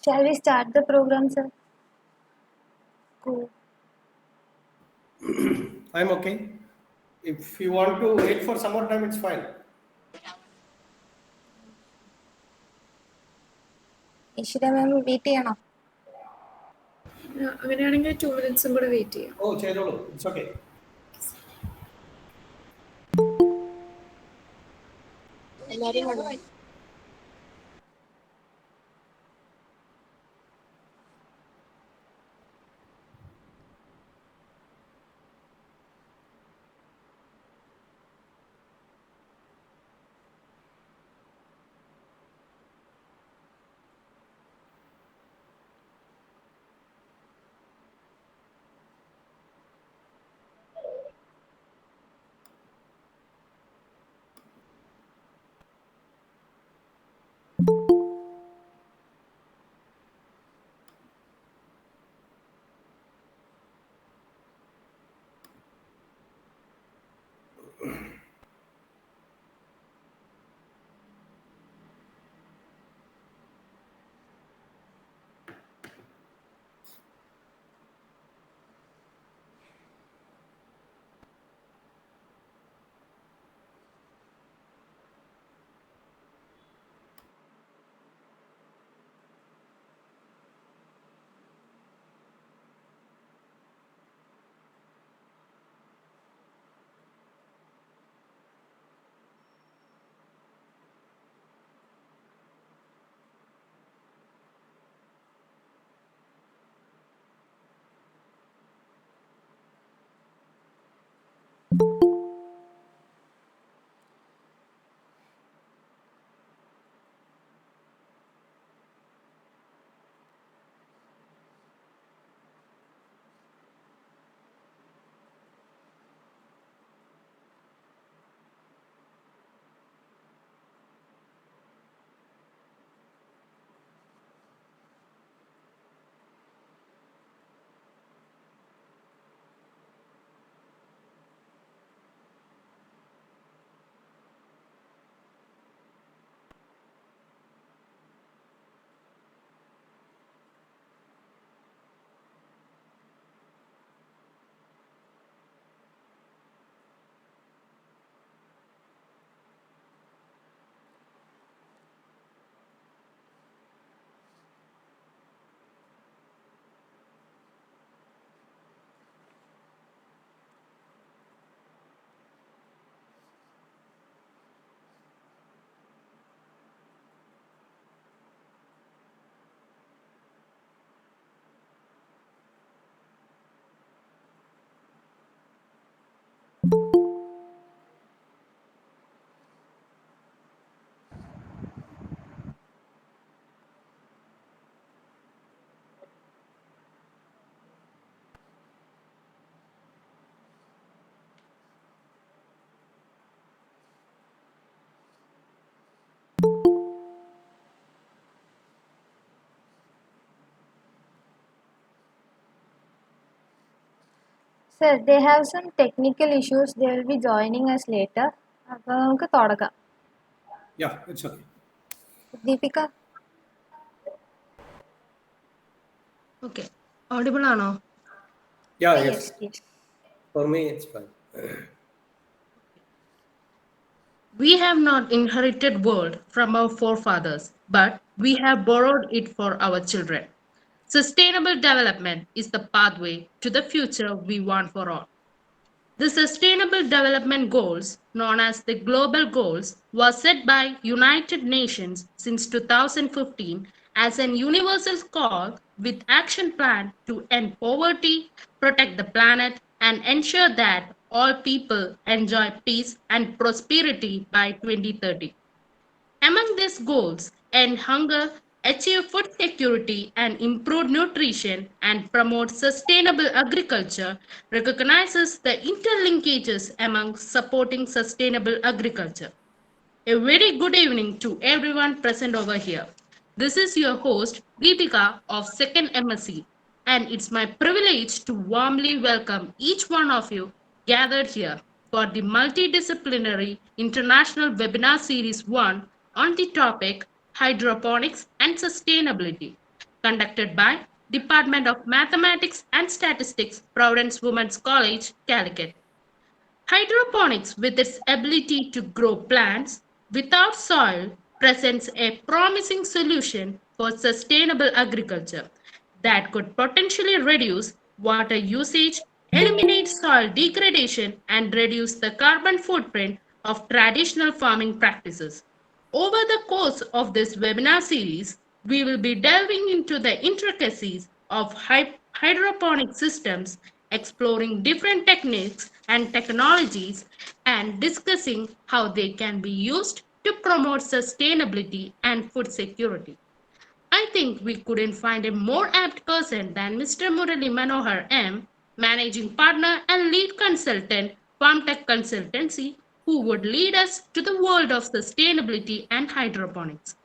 Shall we start the program, sir? Cool. I'm okay. If you want to wait for some more time, it's fine. Ishita ma'am wait ചെയ്യണോ? അങ്ങനെയാണെങ്കിൽ 2 minutes കൂടെ wait ചെയ്യാം. Oh, ചെയ്തോളൂ. It's okay. എല്ലാവരും Sir, they have some technical issues. They will be joining us later. അപ്പോൾ നമുക്ക് തുടങ്ങാം. Yeah, it's okay. Deepika. Okay. Audible ആണോ? Yeah, Yes, yes. yes. For me, it's fine. We have not inherited world from our forefathers, but we have borrowed it for our children. Sustainable development is the pathway to the future we want for all. The Sustainable Development Goals, known as the Global Goals, were set by United Nations since 2015 as an universal call with action plan to end poverty, protect the planet, and ensure that all people enjoy peace and prosperity by 2030. Among these goals, end hunger, achieve food security, and improve nutrition and promote sustainable agriculture recognizes the interlinkages among supporting sustainable agriculture. A very good evening to everyone present over here. This is your host, Deepika of 2nd MSc, and it's my privilege to warmly welcome each one of you gathered here for the Multidisciplinary International Webinar Series 1 on the topic Hydroponics and Sustainability. conducted by Department of Mathematics and Statistics, Providence Women's College, Calicut. Hydroponics, with its ability to grow plants without soil, presents a promising solution for sustainable agriculture that could potentially reduce water usage, eliminate soil degradation, and reduce the carbon footprint of traditional farming practices. Over the course of this webinar series, we will be delving into the intricacies of hydroponic systems, exploring different techniques and technologies, and discussing how they can be used to promote sustainability and food security. I think we couldn't find a more apt person than Mr. Murali Manohar M., Managing Partner and Lead Consultant, FarmTech Consultancy, who would lead us to the world of sustainability and hydroponics.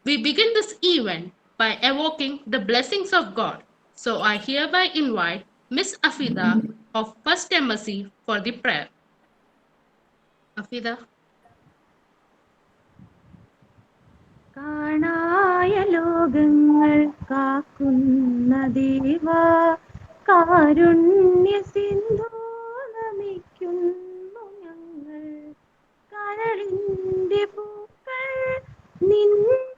We begin this event by evoking the blessings of God. So I hereby invite Miss Afida of First Embassy for the prayer. Afida. കാണായ ലോകങ്ങൾ കാക്കുന്ന ദേവാ കാരുണ്യ സിന്ധു നമിക്കുന്നു ഞങ്ങൾ കരളിന്റെ പൂക്കൾ നിൻ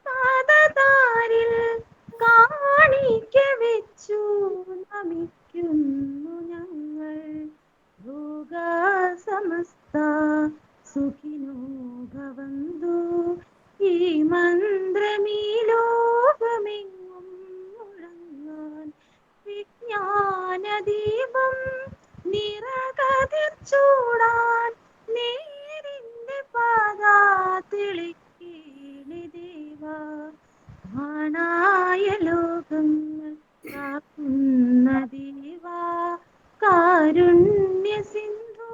പാദതാരിൽ കാണിക്ക വെച്ചു നമിക്കുന്നു ഞങ്ങൾ ലോക സമസ്ത സുഖിനോ ഭവന്തു ഈ മന്ത്രമീ ലോകമെങ്ങും മുഴങ്ങാൻ വിജ്ഞാനദീപം നിറകതിർ ചൂടാൻ നേരിന്റെ പാത തെളിക്കേണി ദേവാ കാണായ ലോകങ്ങൾ കാക്കുന്ന ദേവാ കാരുണ്യ സിന്ധു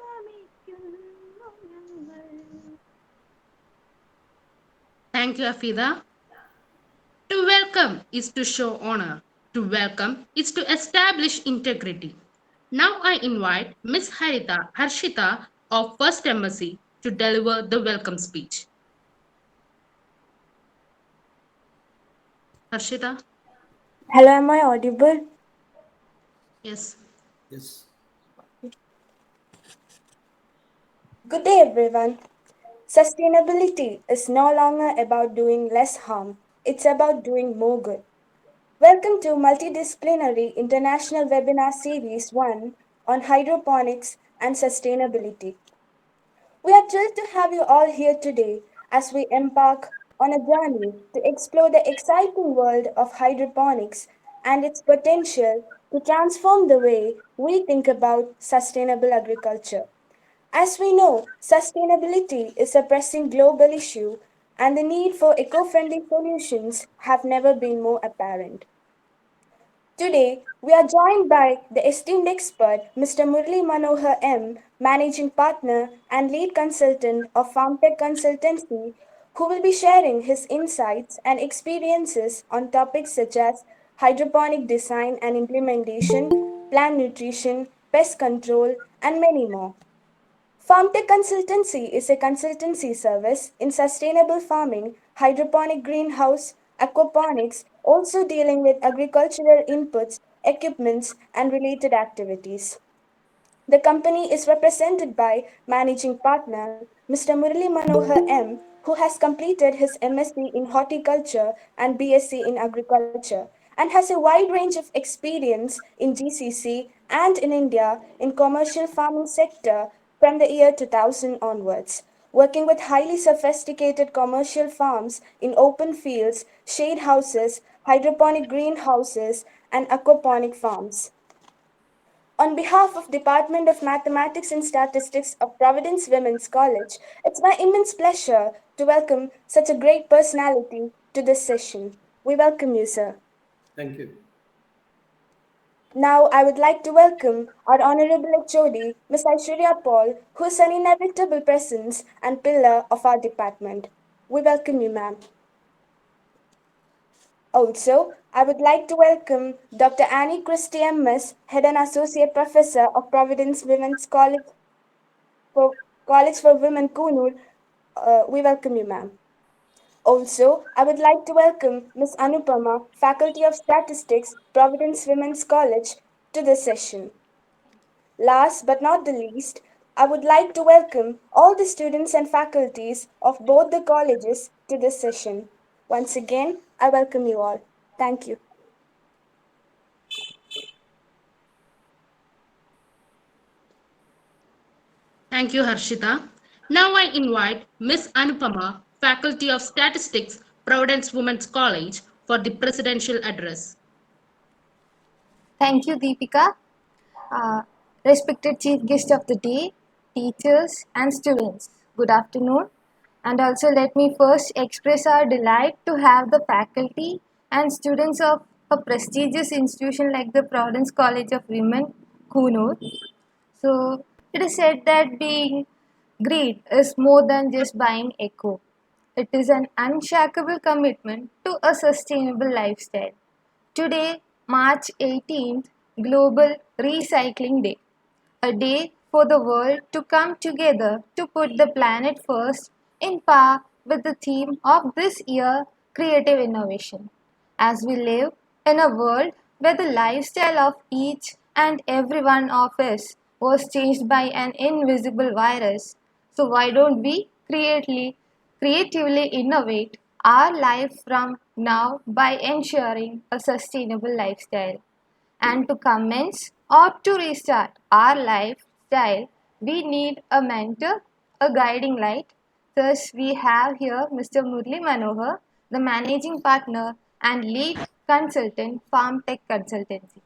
നമിക്കുന്നു ഞങ്ങൾ. Thank you, Afida. To welcome is to show honor. To welcome is to establish integrity. Now I invite Miss Harshita of First Embassy to deliver the welcome speech. Harshita? Hello, am I audible? Yes. Yes. Good day, everyone. Sustainability is no longer about doing less harm, it's about doing more good. Welcome to Multidisciplinary International Webinar Series 1 on hydroponics and sustainability. We are thrilled to have you all here today as we embark on a journey to explore the exciting world of hydroponics and its potential to transform the way we think about sustainable agriculture. As we know, sustainability is a pressing global issue, and the need for eco friendly solutions have never been more apparent. Today, we are joined by the esteemed expert, Mr. Murli Manohar M., Managing Partner and Lead Consultant of FarmTech Consultancy, who will be sharing his insights and experiences on topics such as hydroponic design and implementation, plant nutrition, pest control, and many more. FarmTech Consultancy is a consultancy service in sustainable farming, hydroponic greenhouse, aquaponics, also dealing with agricultural inputs, equipments, and related activities. The company is represented by Managing Partner Mr. Murali Manohar M., who has completed his MSc in Horticulture and BSc in Agriculture and has a wide range of experience in GCC and in India in commercial farming sector from the year 2000 onwards, working with highly sophisticated commercial farms in open fields, shade houses, hydroponic greenhouses, and aquaponic farms. On behalf of Department of Mathematics and Statistics of Providence Women's College, it's my immense pleasure to welcome such a great personality to this session. We welcome you, sir. Thank you. Now, I would like to welcome our Honorable HOD, Ms. Aishwarya Paul, who is an inevitable presence and pillar of our department. We welcome you, ma'am. Also, I would like to welcome Dr. Annie Christie MS, Head and Associate Professor of Providence Women's College for Women, Kunur. We welcome you, ma'am. Also, I would like to welcome Ms. Anupama, Faculty of Statistics, Providence Women's College, to this session. Last but not the least, I would like to welcome all the students and faculties of both the colleges to this session. Once again, I welcome you all. Thank you. Thank you, Harshita. Now I invite Ms. Anupama, Faculty of Statistics, Providence Women's College, for the presidential address. Thank you, Deepika. Uh, Respected Chief Guest of the day, teachers and students, good afternoon. And also let me first express our delight to have the faculty and students of a prestigious institution like the Providence College of Women, Kunur. So it is said that being great is more than just buying echo. It is an unshakable commitment to a sustainable lifestyle. Today, March 18th, Global Recycling Day, a day for the world to come together to put the planet first in par with the theme of this year, creative innovation. As we live in a world where the lifestyle of each and every one of us was changed by an invisible virus, so why don't we creatively innovate our life from now by ensuring a sustainable lifestyle? And to commence or to restart our lifestyle, we need a mentor, a guiding light. Thus, we have here Mr. Murli Manohar, the managing partner and lead consultant, Farm Tech Consultancy.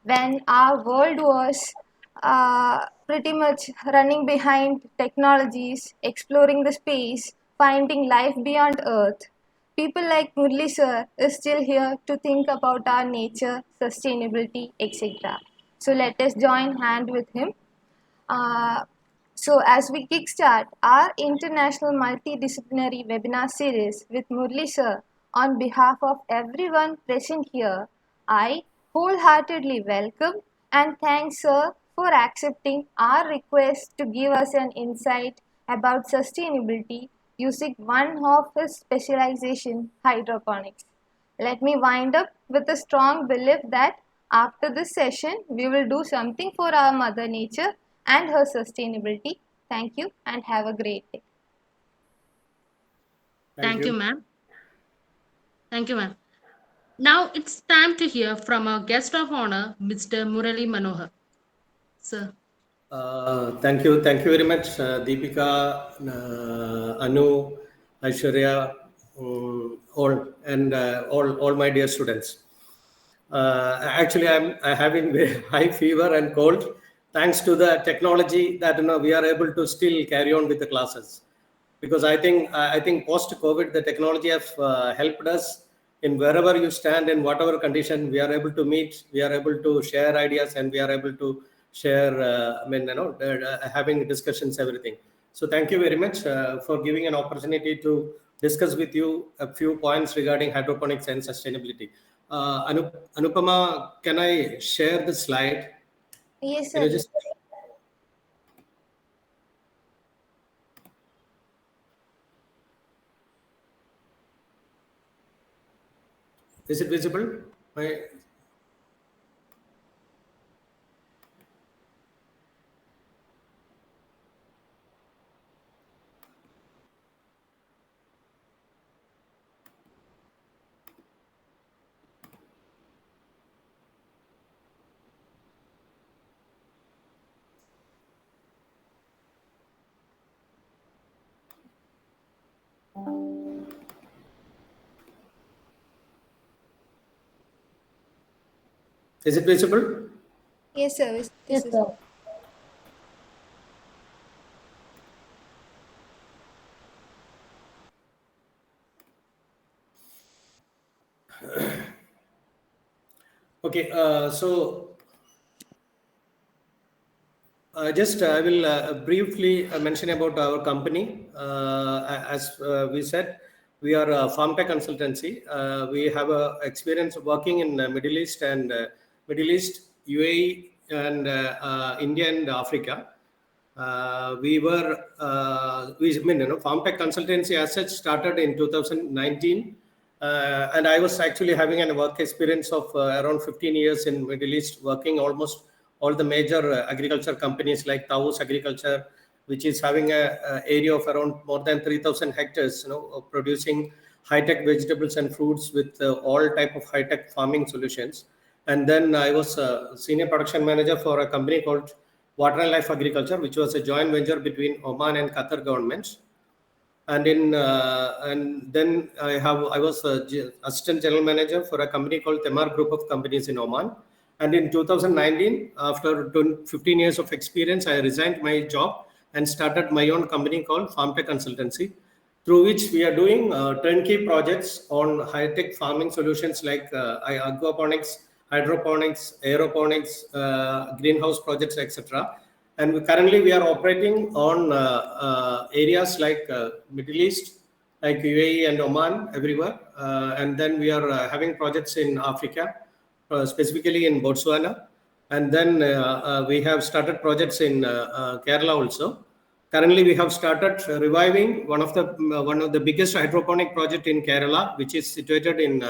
When our world was pretty much running behind technologies, exploring the space, finding life beyond Earth, people like Murli sir is still here to think about our nature, sustainability, etc. So let us join hand with him. Uh, as we kickstart our international multidisciplinary webinar series with Murli sir, on behalf of everyone present here, I wholeheartedly welcome and thank sir for accepting our request to give us an insight about sustainability using one of his specialization, hydroponics. Let me wind up with a strong belief that after this session, we will do something for our Mother Nature and her sustainability. Thank you and have a great day. Thank you, ma'am. Thank you, ma'am. Now it's time to hear from our guest of honor, Mr. Murali Manohar. Sir. Thank you very much, Deepika, Anu, Aishwarya, all my dear students. Actually, I'm having very high fever and cold. Thanks to the technology that we are able to still carry on with the classes, because I think post COVID the technology has helped us in wherever you stand in whatever condition we are able to meet, we are able to share ideas, and we are able to share having discussions, everything. So thank you very much for giving an opportunity to discuss with you a few points regarding hydroponics and sustainability. Anupama, can I share the slide? Yes, Can sir. you just is it visible? Is it visible? Yes, sir. This is Okay, so I will briefly mention about our company. As we said, we are a farm tech consultancy. We have experience of working in Middle East, UAE, and India and Africa. Farm Tech Consultancy as such started in 2019. And I was actually having a work experience of around 15 years in Middle East, working almost all the major agriculture companies like Taos Agriculture, which is having a area of around more than 3,000 hectares, of producing high-tech vegetables and fruits with all type of high-tech farming solutions. And then I was a senior production manager for a company called Water and Life Agriculture, which was a joint venture between Oman and Qatar governments. And then I was assistant general manager for a company called Temar Group of Companies in Oman. And in 2019, after 15 years of experience, I resigned my job and started my own company called Farm Tech Consultancy, through which we are doing turnkey projects on high-tech farming solutions like aquaponics, hydroponics, aeroponics, greenhouse projects, etc. And currently we are operating on areas like Middle East, like UAE and Oman, everywhere. And then we are having projects in Africa, specifically in Botswana. And then we have started projects in Kerala also. Currently, we have started reviving one of the biggest hydroponic project in Kerala, which is situated in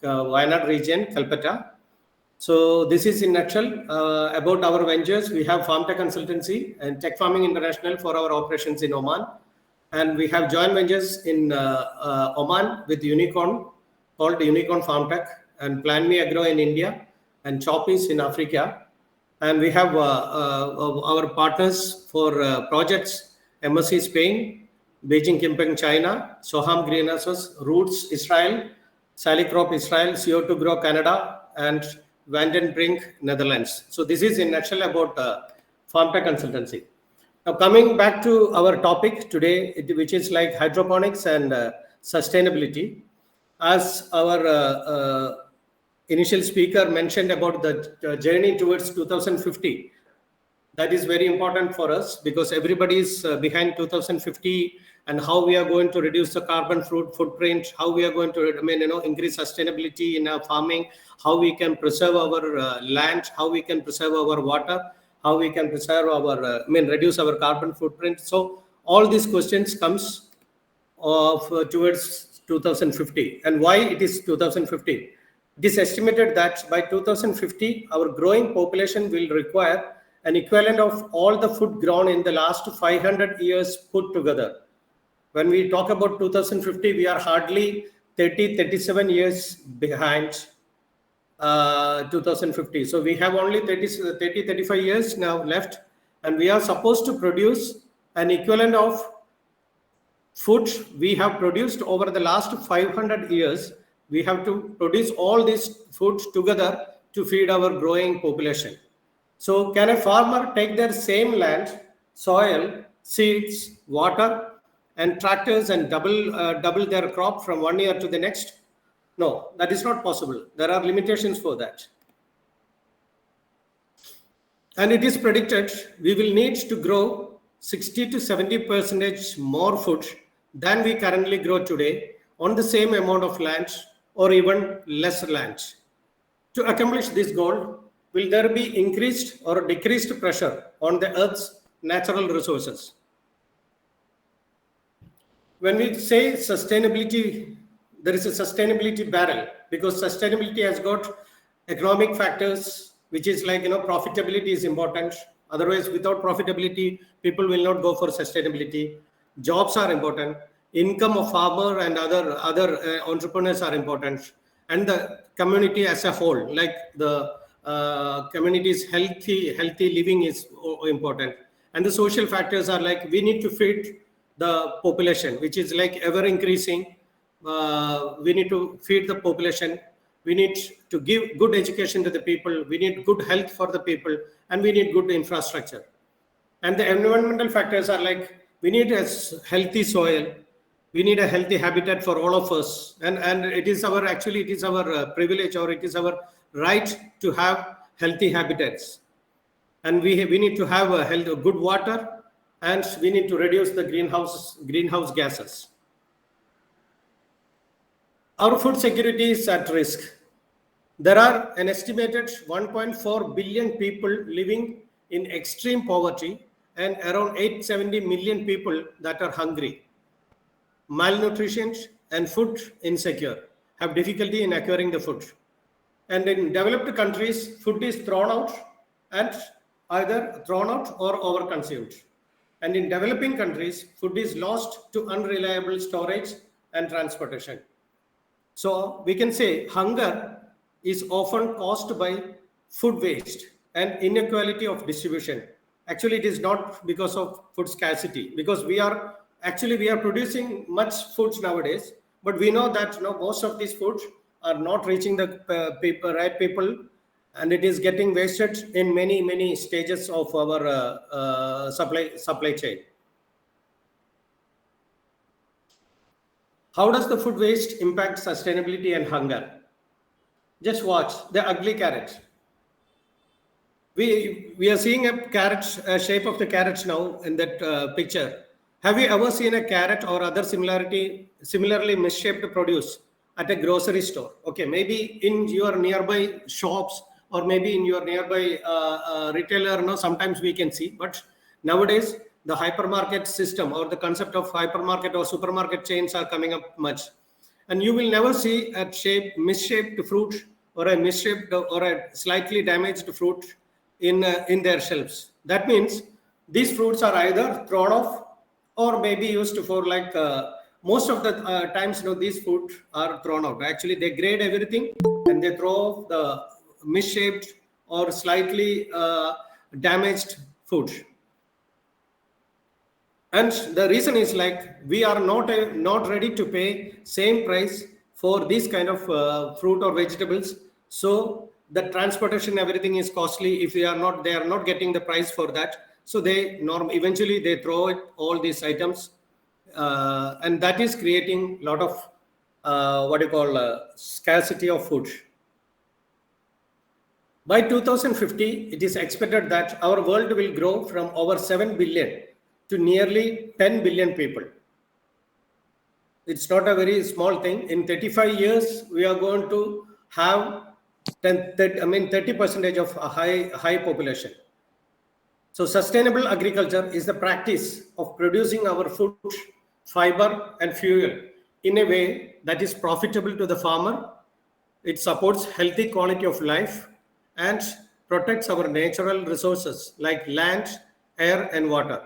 Wayanad region, Kalpetta. So this is in nutshell about our ventures. We have Farm Tech Consultancy and Tech Farming International for our operations in Oman. And we have joint ventures in Oman with Unicorn, called Unicorn Farm Tech, and Plan Me Agro in India, and Choppies in Africa. And we have our partners for projects, MSC Spain, Beijing Kimpeng China, Soham Greenhouses, Roots Israel, Salicrop Israel, CO2 Grow Canada, and Vandenbrink Netherlands. So this is in nutshell about Farm Tech Consultancy. Now coming back to our topic today, which is like hydroponics and sustainability. As our initial speaker mentioned about the journey towards 2050, that is very important for us, because everybody is behind 2050 and how we are going to reduce the carbon footprint, how we are going to increase sustainability in our farming, how we can preserve our land, how we can preserve our water, how we can preserve our reduce our carbon footprint. So all these questions comes towards 2050. And why it is 2050? It is estimated that by 2050, our growing population will require an equivalent of all the food grown in the last 500 years put together. When we talk about 2050, we are hardly 37 years behind 2050. So we have only 35 years now left, and we are supposed to produce an equivalent of food we have produced over the last 500 years. We have to produce all these foods together to feed our growing population. So can a farmer take their same land, soil, seeds, water, and tractors and double their crop from one year to the next? No, that is not possible. There are limitations for that. And it is predicted we will need to grow 60 to 70% more food than we currently grow today on the same amount of land, or even less land. To accomplish this goal, will there be increased or decreased pressure on the Earth's natural resources? When we say sustainability, there is a sustainability barrel, because sustainability has got economic factors, which is like, profitability is important. Otherwise, without profitability, people will not go for sustainability. Jobs are important. Income of farmer and other entrepreneurs are important, and the community as a whole, like the community's healthy living is important. And the social factors are like, we need to feed the population, which is like ever increasing. We need to feed the population. We need to give good education to the people. We need good health for the people, and we need good infrastructure. And the environmental factors are like, we need a healthy soil. We need a healthy habitat for all of us. And it is our privilege, or it is our right to have healthy habitats. And we need to have a good water, and we need to reduce the greenhouse gases. Our food security is at risk. There are an estimated 1.4 billion people living in extreme poverty and around 870 million people that are hungry, malnutrition, and food insecure, have difficulty in acquiring the food. And in developed countries, food is thrown out and either thrown out or overconsumed. And in developing countries, food is lost to unreliable storage and transportation. So we can say hunger is often caused by food waste and inequality of distribution. Actually, it is not because of food scarcity, because we are producing much foods nowadays, but we know that most of these foods are not reaching the right people, and it is getting wasted in many stages of our supply chain. How does the food waste impact sustainability and hunger? Just watch the ugly carrot. We are seeing a shape of the carrots now in that picture. Have you ever seen a carrot or other similarly misshaped produce at a grocery store? Okay, maybe in your nearby shops or maybe in your nearby retailer. No, sometimes we can see, but nowadays the hypermarket system or the concept of hypermarket or supermarket chains are coming up much, and you will never see a misshaped fruit or a misshaped or a slightly damaged fruit in their shelves. That means these fruits are either thrown off or maybe used for most of the times these fruit are thrown out. Actually, they grade everything and they throw off the misshaped or slightly damaged food. And the reason is we are not ready to pay same price for these kind of fruit or vegetables. So the transportation, everything is costly. If they are not getting the price for that, so eventually they throw it, all these items, and that is creating a lot of scarcity of food. By 2050, it is expected that our world will grow from over 7 billion to nearly 10 billion people. It's not a very small thing. In 35 years, we are going to have 30% of a high population. So sustainable agriculture is the practice of producing our food, fiber, and fuel in a way that is profitable to the farmer. It supports healthy quality of life and protects our natural resources like land, air, and water.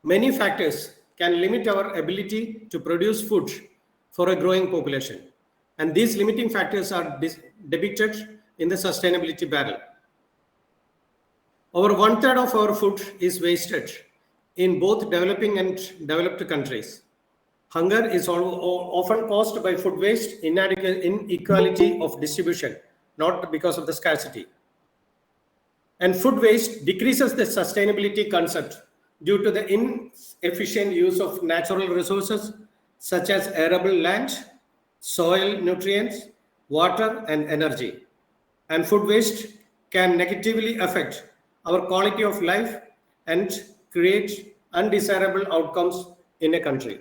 Many factors can limit our ability to produce food for a growing population, and these limiting factors are depicted in the sustainability barrel. Over 1/3 of our food is wasted in both developing and developed countries. Hunger is often caused by food waste, inequality of distribution, not because of the scarcity. And food waste decreases the sustainability concept due to the inefficient use of natural resources such as arable land, soil nutrients, water, and energy. And food waste can negatively affect our quality of life and create undesirable outcomes in a country.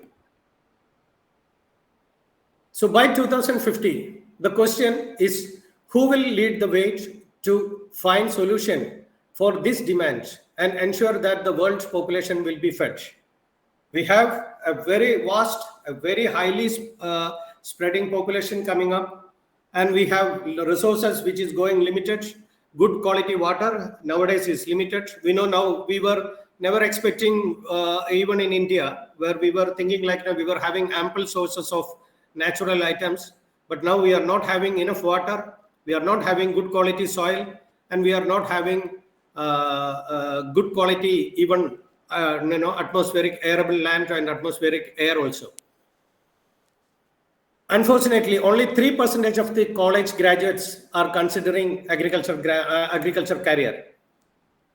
So by 2050, the question is, who will lead the way to find solution for this demand and ensure that the world's population will be fed? We have a very vast, a very highly spreading population coming up, and we have resources which is going limited. Good quality water nowadays is limited. We know now, we were never expecting, even in India, where we were thinking we were having ample sources of natural items, but now we are not having enough water, we are not having good quality soil, and we are not having good quality even atmospheric arable land and atmospheric air also. Unfortunately, only 3% of the college graduates are considering agriculture career.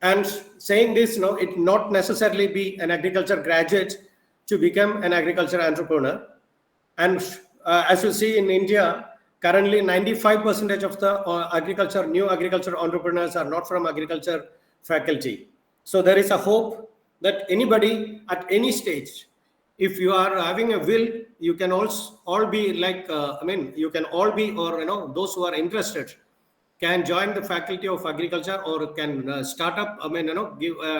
And saying this, it not necessarily be an agriculture graduate to become an agriculture entrepreneur. And as you see in India, currently 95% of the new agriculture entrepreneurs are not from agriculture faculty. So there is a hope that anybody at any stage, if you are having a will, you can all be you can all be, or those who are interested, can join the faculty of agriculture or can start up,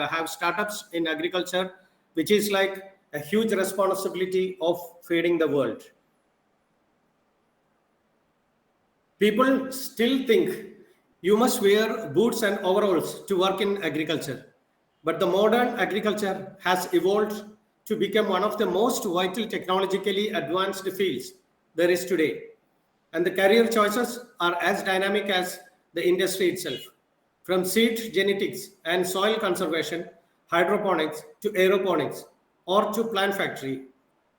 have startups in agriculture, which is like a huge responsibility of feeding the world. People still think you must wear boots and overalls to work in agriculture. But the modern agriculture has evolved to become one of the most vital technologically advanced fields there is today. And the career choices are as dynamic as the industry itself. From seed genetics and soil conservation, hydroponics to aeroponics, or to plant factory,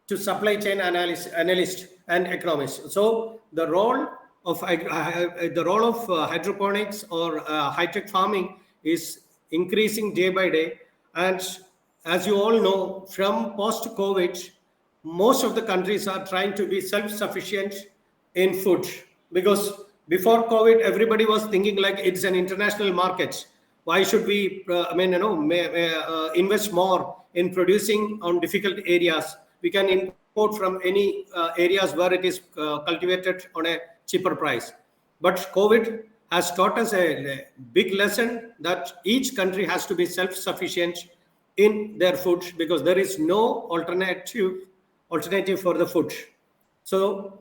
to supply chain analyst and economist. So the role of hydroponics or high tech farming is increasing day by day. And as you all know, from post COVID, most of the countries are trying to be self sufficient in food, because before COVID everybody was thinking like it's an international market. Why should we invest more in producing on difficult areas? We can import from any areas where it is cultivated on a cheaper price. But COVID has taught us a big lesson that each country has to be self sufficient in their food, because there is no alternative for the food. So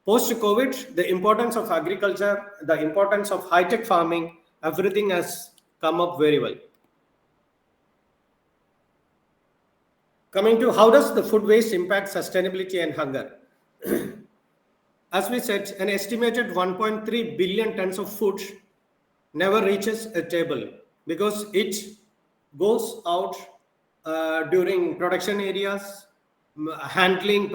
post COVID, the importance of agriculture, the importance of high tech farming, everything has come up very well. Coming to how does the food waste impact sustainability and hunger? As we said, an estimated 1.3 billion tons of food never reaches a table because it goes out during production areas, handling,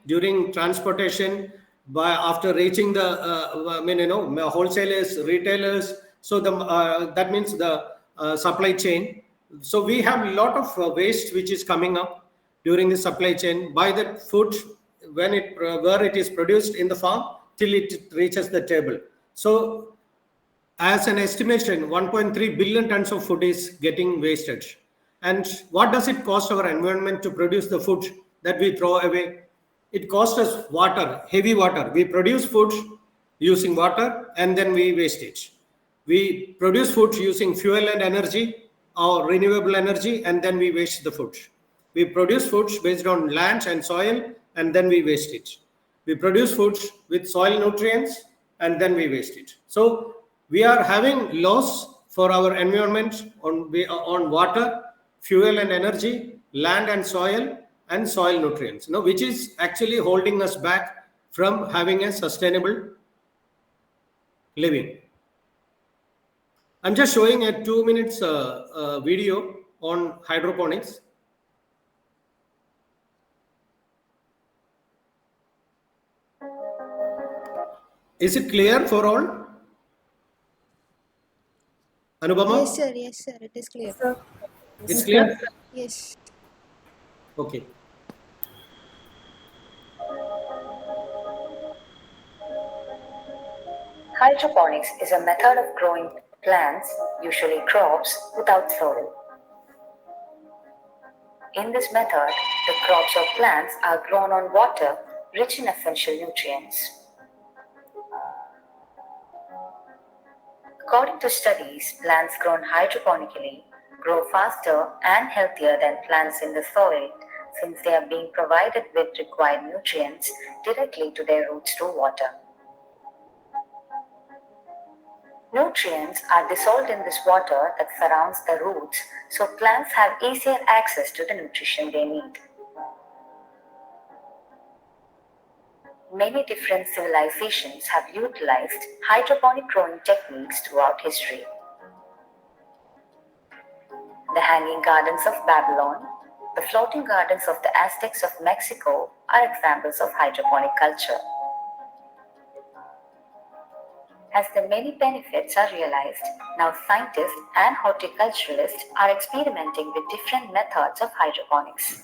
during transportation, by after reaching the wholesalers, retailers. So that means the supply chain. So we have a lot of waste which is coming up during the supply chain by the food, when it where it is produced in the farm till it reaches the table. So as an estimation, 1.3 billion tons of food is getting wasted. And what does it cost our environment to produce the food that we throw away? It costs us water, heavy water. We produce food using water and then we waste it. We produce food using fuel and energy or renewable energy, and then we waste the food. We produce foods based on land and soil, and then we waste it. We produce foods with soil nutrients, and then we waste it. So we are having loss for our environment on water, fuel and energy, land and soil nutrients, which is actually holding us back from having a sustainable living. I'm just showing a 2 minutes video on hydroponics. Is it clear for all? Anubama? Yes, sir. Yes, sir. It is clear. It's clear? Yes. Okay. Hydroponics is a method of growing plants, usually crops, without soil. In this method, the crops or plants are grown on water rich in essential nutrients. According to studies, plants grown hydroponically grow faster and healthier than plants in the soil, since they are being provided with required nutrients directly to their roots through water. Nutrients are dissolved in this water that surrounds the roots, so plants have easier access to the nutrition they need. Many different civilizations have utilized hydroponic growing techniques throughout history. The hanging gardens of Babylon, the floating gardens of the Aztecs of Mexico are examples of hydroponic culture. As the many benefits are realized, now scientists and horticulturalists are experimenting with different methods of hydroponics.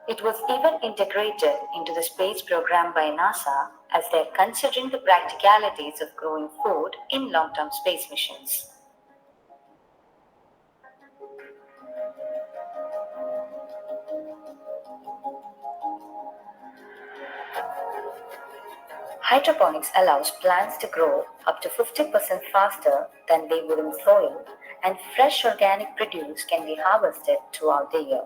It was even integrated into the space program by NASA, as they are considering the practicalities of growing food in long-term space missions. Hydroponics allows plants to grow up to 50% faster than they would in soil, and fresh organic produce can be harvested throughout the year.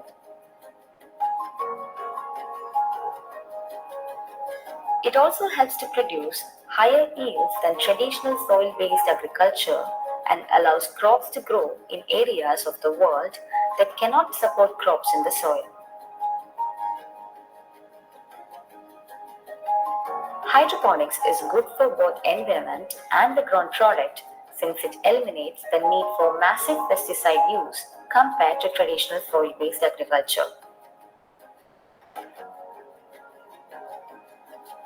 It also helps to produce higher yields than traditional soil-based agriculture and allows crops to grow in areas of the world that cannot support crops in the soil. Hydroponics is good for both environment and the ground product since it eliminates the need for massive pesticide use compared to traditional soil-based agriculture.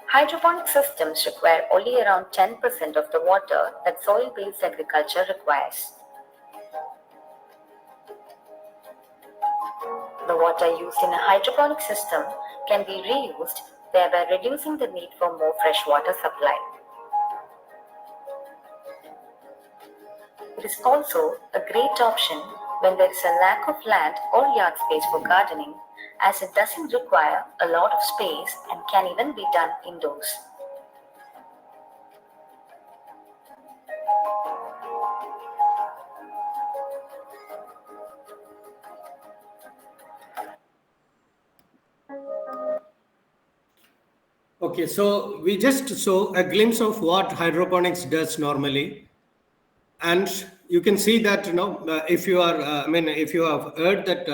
Hydroponic systems require only around 10% of the water that soil-based agriculture requires. The water used in a hydroponic system can be reused, thereby reducing the need for more fresh water supply. It is also a great option when there is a lack of land or yard space for gardening, as it doesn't require a lot of space and can even be done indoors. Okay, so we just saw a glimpse of what hydroponics does normally, and you can see that if you are, if you have heard that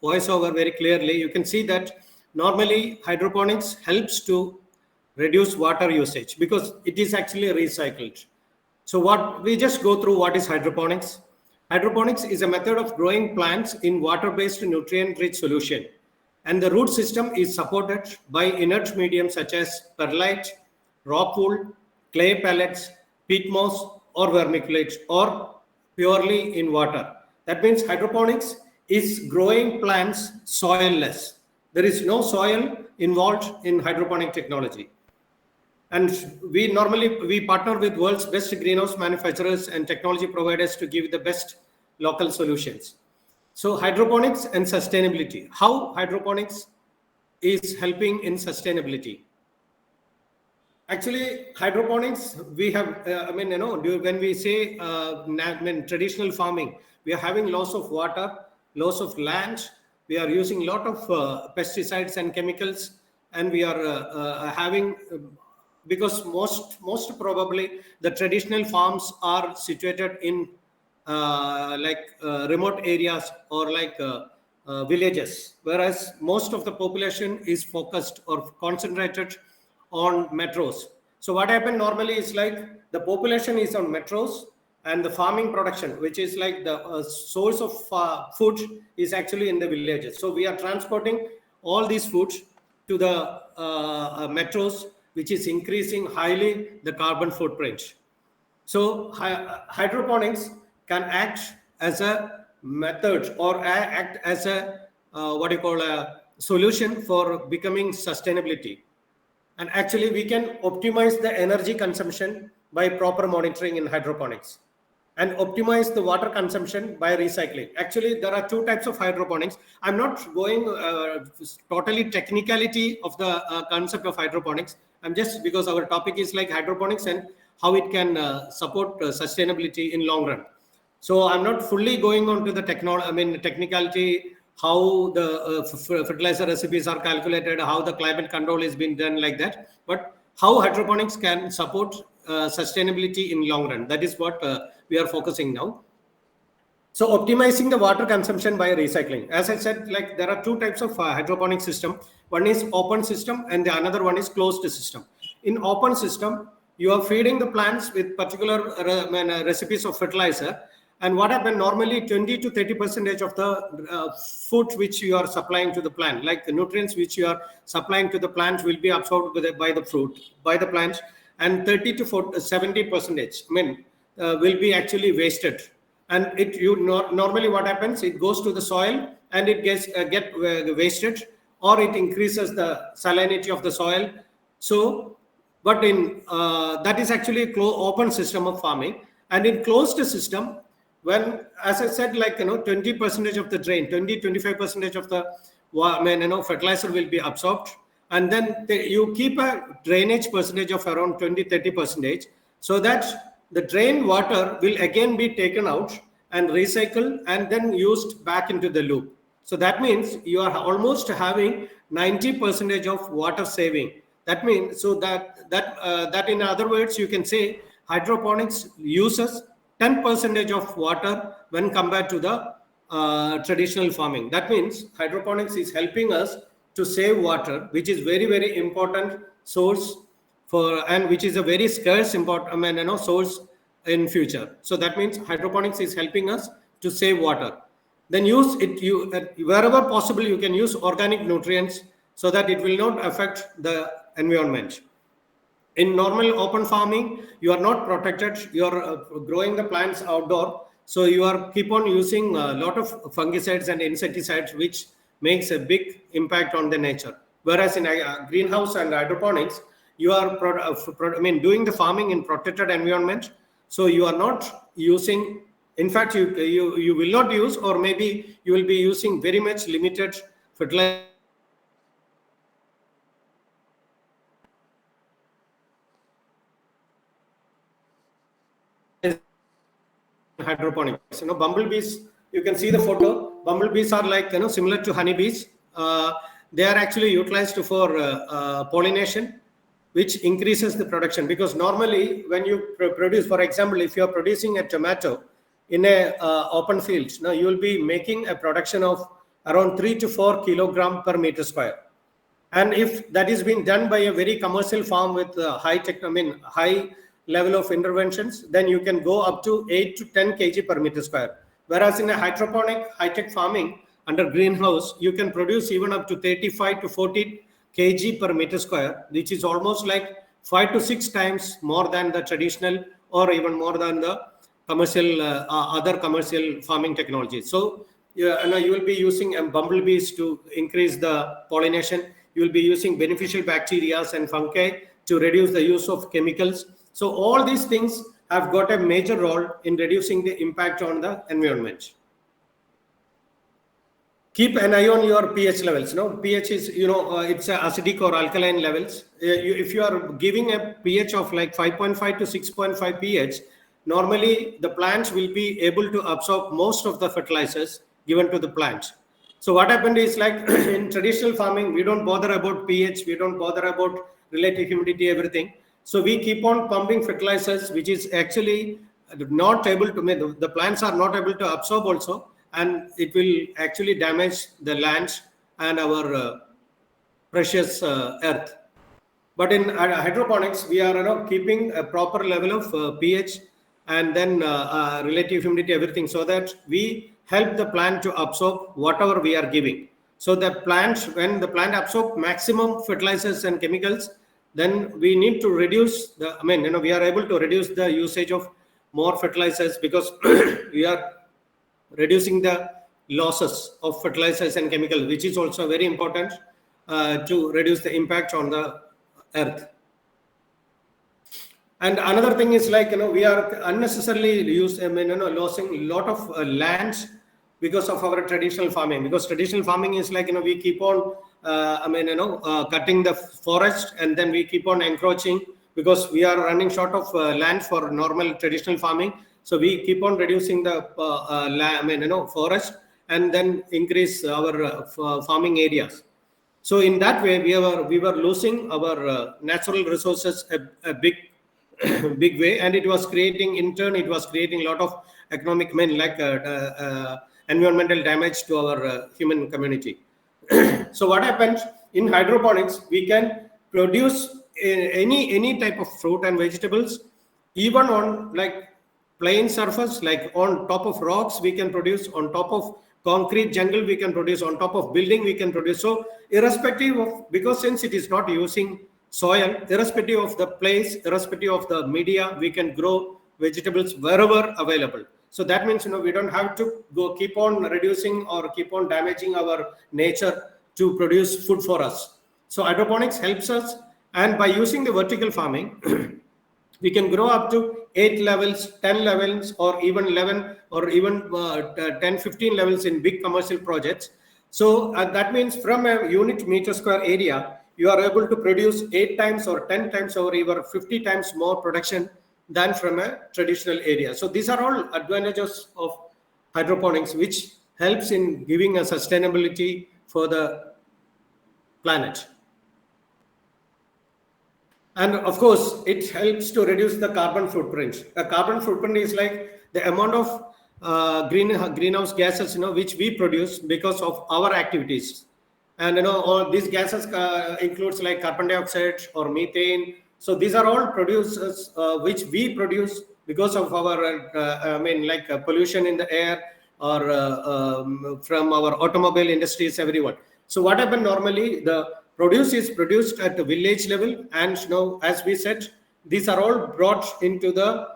voiceover very clearly, you can see that normally hydroponics helps to reduce water usage because it is actually recycled. So what we just go through what is hydroponics. Hydroponics is a method of growing plants in water-based nutrient-rich solution, and the root system is supported by inert medium such as perlite, rock wool, clay pellets, peat moss, or vermiculite, or purely in water. That means hydroponics is growing plants soilless. There is no soil involved in hydroponic technology. And we partner with world's best greenhouse manufacturers and technology providers to give the best local solutions. So hydroponics and sustainability. How hydroponics is helping in sustainability? Actually, hydroponics, we have, when we say traditional farming, we are having loss of water, loss of land. We are using a lot of pesticides and chemicals, and we are having because most probably the traditional farms are situated in remote areas or villages, whereas most of the population is focused or concentrated on metros. So what happened normally is like the population is on metros and the farming production, which is like the source of food, is actually in the villages. So we are transporting all these foods to the metros, which is increasing highly the carbon footprint. So hydroponics can act as a method or act as a a solution for becoming sustainability. And actually we can optimize the energy consumption by proper monitoring in hydroponics, and optimize the water consumption by recycling. Actually, there are two types of hydroponics. I'm not going totally technicality of the concept of hydroponics. I'm just, because our topic is like hydroponics and how it can support sustainability in long run. So I'm not fully going on to the technicality, how the fertilizer recipes are calculated, how the climate control is being done like that, but how hydroponics can support sustainability in long run. That is what we are focusing now. So optimizing the water consumption by recycling. As I said, like there are two types of hydroponic system. One is open system and the another one is closed system. In open system, you are feeding the plants with particular recipes of fertilizer. And what happens normally, 20 to 30% of the food which you are supplying to the plant, like the nutrients which you are supplying to the plant, will be absorbed by the plants, and 30 to 70% will be actually wasted. And normally what happens, it goes to the soil and it get wasted, or it increases the salinity of the soil. So but in that is actually a open system of farming. And in closed system, when, as I said, 20% of the drain, 25% of the fertilizer will be absorbed, and then you keep a drainage percentage of around 20-30%, so that the drain water will again be taken out and recycled and then used back into the loop. So that means you are almost having 90% of water saving. That means, so that in other words, you can say hydroponics uses 10% of water when compared to the traditional farming. That means hydroponics is helping us to save water, which is very, very important source for, and which is a very scarce important, source in future. So that means hydroponics is helping us to save water. Then use it, wherever possible, you can use organic nutrients so that it will not affect the environment. In normal open farming, you are not protected, you are growing the plants outdoor, so you are keep on using a lot of fungicides and insecticides, which makes a big impact on the nature. Whereas in greenhouse and hydroponics, you are doing the farming in protected environment, so you are not using, in fact you will not use, or maybe you will be using very much limited fertilizer hydroponics. Bumblebees, you can see the photo. Bumblebees are like, similar to honeybees. They are actually utilized for pollination, which increases the production, because normally when you produce, for example, if you are producing a tomato in a open field, now you will be making a production of around 3 to 4 kilogram per meter square. And if that is being done by a very commercial farm with high level of interventions, then you can go up to 8 to 10 kg per meter square. Whereas in a hydroponic high-tech farming under greenhouse, you can produce even up to 35 to 40 kg per meter square, which is almost like 5 to 6 times more than the traditional, or even more than the commercial other commercial farming technologies. So you will be using bumblebees to increase the pollination. You will be using beneficial bacteria and fungi to reduce the use of chemicals. So all these things have got a major role in reducing the impact on the environment. Keep an eye on your pH levels. pH is, it's acidic or alkaline levels. If you are giving a pH of like 5.5 to 6.5 pH, normally the plants will be able to absorb most of the fertilizers given to the plant. So what happened is, like in traditional farming, we don't bother about pH, we don't bother about relative humidity, everything. So we keep on pumping fertilizers, which is actually not able to, the plants are not able to absorb also, and it will actually damage the land and our precious earth. But in hydroponics, we are keeping a proper level of pH and then relative humidity, everything, so that we help the plant to absorb whatever we are giving. So the plant, when the plant absorbs maximum fertilizers and chemicals, then we need to reduce the, we are able to reduce the usage of more fertilizers, because we are reducing the losses of fertilizers and chemicals, which is also very important to reduce the impact on the earth. And another thing is, like, we are unnecessarily losing a lot of land because of our traditional farming. Because traditional farming is like, we keep on cutting the forest, and then we keep on encroaching, because we are running short of land for normal traditional farming. So we keep on reducing the forest, and then increase our farming areas. So in that way, we were losing our natural resources a big big way, and it was creating, in turn, it was creating a lot of economic, environmental damage to our human community. So what happens in hydroponics, we can produce any type of fruit and vegetables, even on like plain surface, like on top of rocks we can produce, on top of concrete jungle we can produce, on top of building we can produce. So irrespective of, because since it is not using soil, irrespective of the place, irrespective of the media, we can grow vegetables wherever available. So that means, we don't have to go keep on reducing or keep on damaging our nature to produce food for us. So hydroponics helps us, and by using the vertical farming, we can grow up to 8 levels, 10 levels, or even 11, or even 10, 15 levels in big commercial projects. So that means from a unit meter square area, you are able to produce 8 times or 10 times or even 50 times more production than from a traditional area. So these are all advantages of hydroponics, which helps in giving a sustainability for the planet. And of course, it helps to reduce the carbon footprint. The carbon footprint is like the amount of greenhouse gases, which we produce because of our activities. And all these gases includes like carbon dioxide or methane. So these are all producers which we produce because of our pollution in the air, or from our automobile industries, everyone. So what happens normally, the produce is produced at the village level, and as we said, these are all brought into the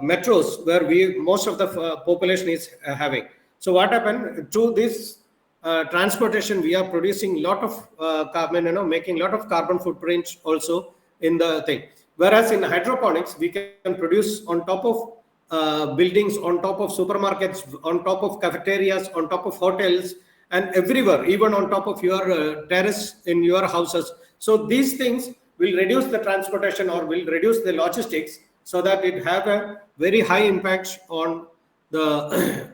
metros where most of the population is having. So what happened to this transportation? We are producing lot of carbon, making lot of carbon footprint also in the thing. Whereas in hydroponics, we can produce on top of buildings, on top of supermarkets, on top of cafeterias, on top of hotels, and everywhere, even on top of your terrace in your houses. So these things will reduce the transportation or will reduce the logistics, so that it have a very high impact on the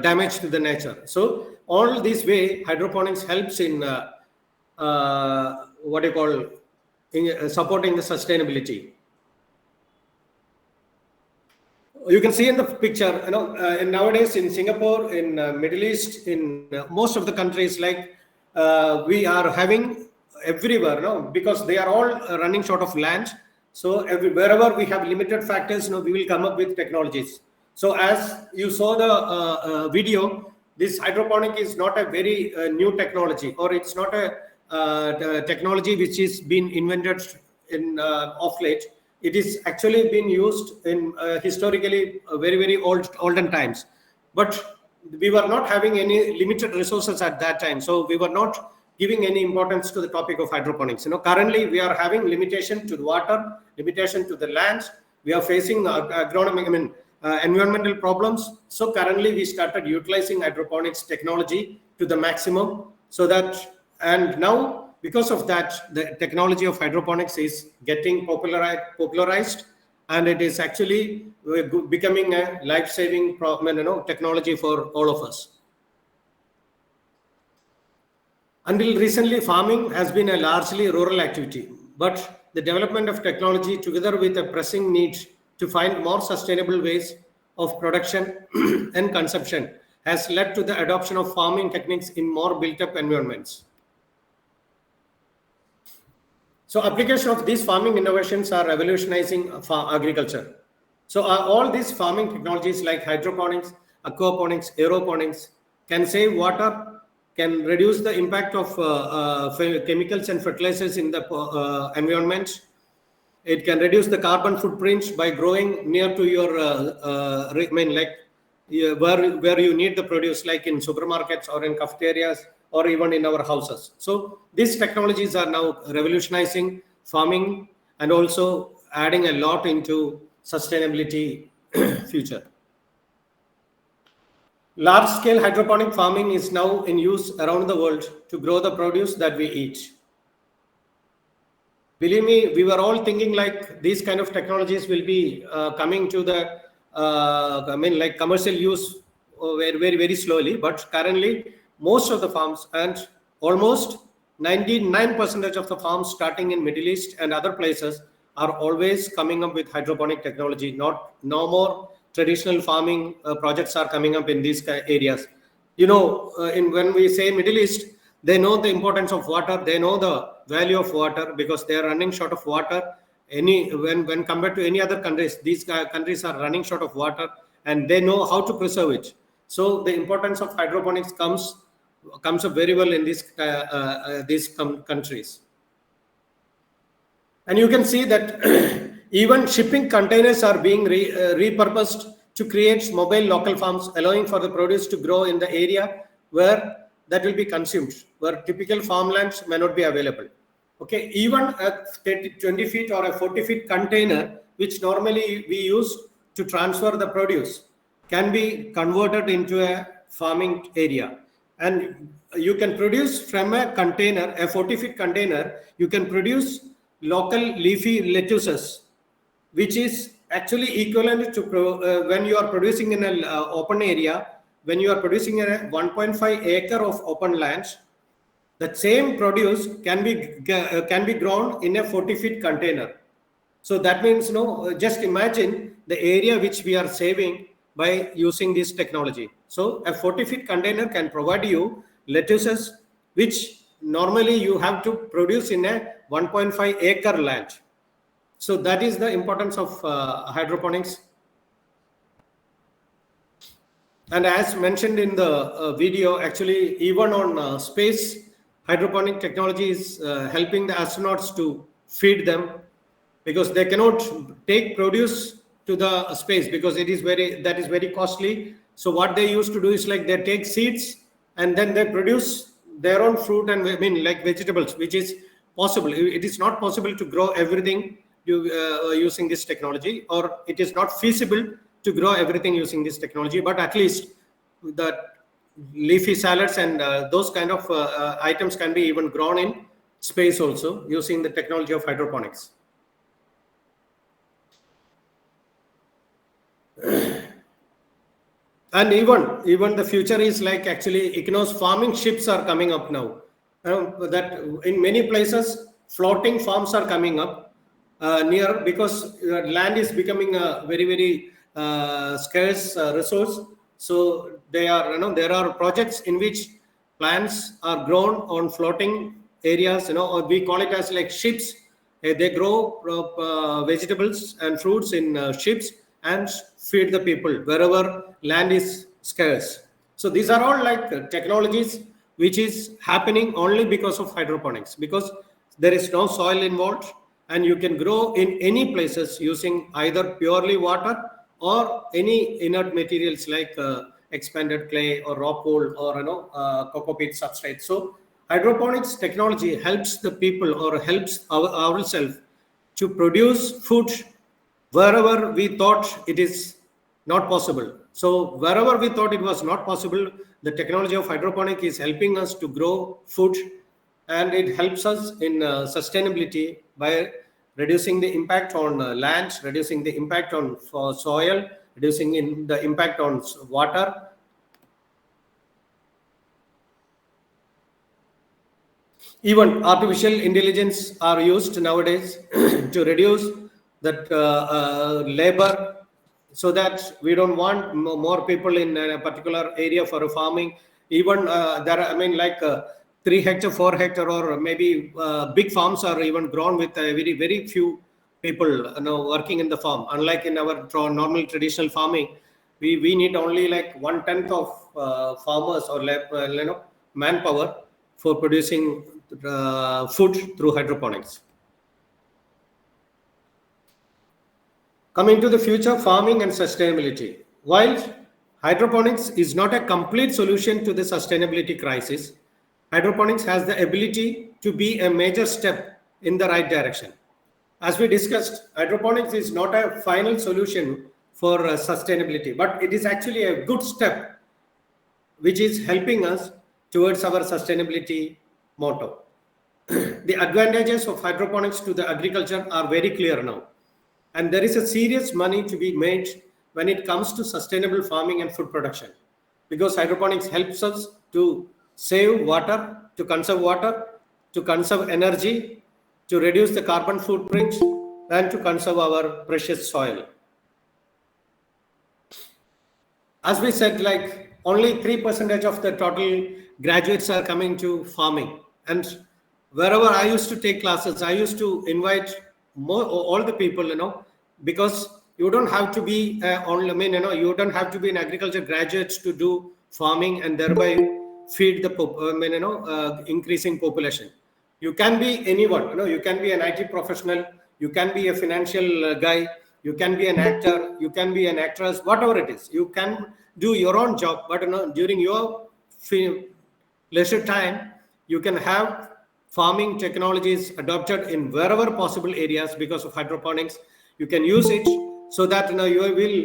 damage to the nature. So all this way, hydroponics helps in supporting the sustainability. You can see in the picture, nowadays in Singapore, in Middle East, in most of the countries, like we are having everywhere, because they are all running short of land. So wherever we have limited factors, we will come up with technologies. So as you saw the video, this hydroponic is not a very new technology, or it's not a technology which is been invented in of late. It is actually been used in historically very olden times, but we were not having any limited resources at that time, so we were not giving any importance to the topic of hydroponics. Currently we are having limitation to the water, limitation to the land. We are facing agronomic, environmental problems. So currently we started utilizing hydroponics technology to the maximum, so that, and now because of that, the technology of hydroponics is getting popularized, and it is actually becoming a life-saving technology for all of us. Until recently, farming has been a largely rural activity, but the development of technology, together with a pressing need to find more sustainable ways of production and consumption, has led to the adoption of farming techniques in more built-up environments. So application of these farming innovations are revolutionizing agriculture. So all these farming technologies like hydroponics, aquaponics, aeroponics can save water, can reduce the impact of chemicals and fertilizers in the environment. It can reduce the carbon footprint by growing near to your where you need the produce, like in supermarkets or in cafeterias or even in our houses. So these technologies are now revolutionizing farming and also adding a lot into sustainability future. Large-scale hydroponic farming is now in use around the world to grow the produce that we eat. Believe me, we were all thinking like these kind of technologies will be coming to the commercial use very slowly, but currently most of the farms, and almost 99% of the farms starting in Middle East and other places, are always coming up with hydroponic technology. No more traditional farming projects are coming up in these areas. When we say Middle East, they know the importance of water, they know the value of water, because they are running short of water. When compared to any other countries, these countries are running short of water, and they know how to preserve it. So the importance of hydroponics comes up very well in these countries. And you can see that even shipping containers are being repurposed to create mobile local farms, allowing for the produce to grow in the area where that will be consumed, where typical farmlands may not be available. Okay, even a 20 feet or a 40 feet container, which normally we use to transfer the produce, can be converted into a farming area. and you can produce from a container, a 40-foot container, you can produce local leafy lettuces, which is actually equivalent to when you are producing in an open area, when you are producing in a 1.5 acre of open lands, the same produce can be grown in a 40-foot container. So that means, just imagine the area which we are saving by using this technology. So a 40-foot container can provide you lettuces which normally you have to produce in a 1.5 acre land. So that is the importance of hydroponics. And as mentioned in the video, actually, even on space, hydroponic technology is helping the astronauts to feed them, because they cannot take produce to the space because that is very costly. So what they used to do is like they take seeds and then they produce their own fruit and like vegetables, which is possible. It is not possible to grow everything using this technology, or it is not feasible to grow everything using this technology, but at least the leafy salads and those kind of items can be even grown in space also using the technology of hydroponics. And even the future is like, actually, Ignos farming ships are coming up now. That in many places floating farms are coming up near, because land is becoming a very scarce resource. So there are projects in which plants are grown on floating areas, or we call it as like ships. They grow vegetables and fruits in ships and feed the people wherever land is scarce. So these are all like technologies which is happening only because of hydroponics, because there is no soil involved, and you can grow in any places using either purely water or any inert materials like expanded clay or rock wool or cocoa peat substrate. So hydroponics technology helps the people, or helps ourselves to produce food wherever we thought it is not possible. So wherever we thought it was not possible, the technology of hydroponic is helping us to grow food, and it helps us in sustainability by reducing the impact on land, reducing the impact on soil, reducing the impact on water. Even artificial intelligence are used nowadays to reduce that labor, so that we don't want more people in a particular area for farming. Even there are, 3 hectare, 4 hectare, or maybe big farms are even grown with very few people working in the farm. Unlike in our normal traditional farming, we need only like 1/10 of farmers or manpower for producing food through hydroponics. Coming to the future farming and sustainability. While hydroponics is not a complete solution to the sustainability crisis, hydroponics has the ability to be a major step in the right direction. As we discussed, hydroponics is not a final solution for sustainability, but it is actually a good step which is helping us towards our sustainability motto. The advantages of hydroponics to the agriculture are very clear now. And there is a serious money to be made when it comes to sustainable farming and food production, because hydroponics helps us to save water, to conserve energy, to reduce the carbon footprint, and to conserve our precious soil. As we said, like only 3% of the total graduates are coming to farming. And wherever I used to take classes, I used to invite all the people, because you don't have to be you don't have to be an agriculture graduate to do farming and thereby feed the increasing population. You can be anyone. You can be an IT professional, you can be a financial guy, you can be an actor, you can be an actress, whatever it is. You can do your own job, but during your leisure time, you can have farming technologies adopted in wherever possible areas because of hydroponics. You can use it so that you will,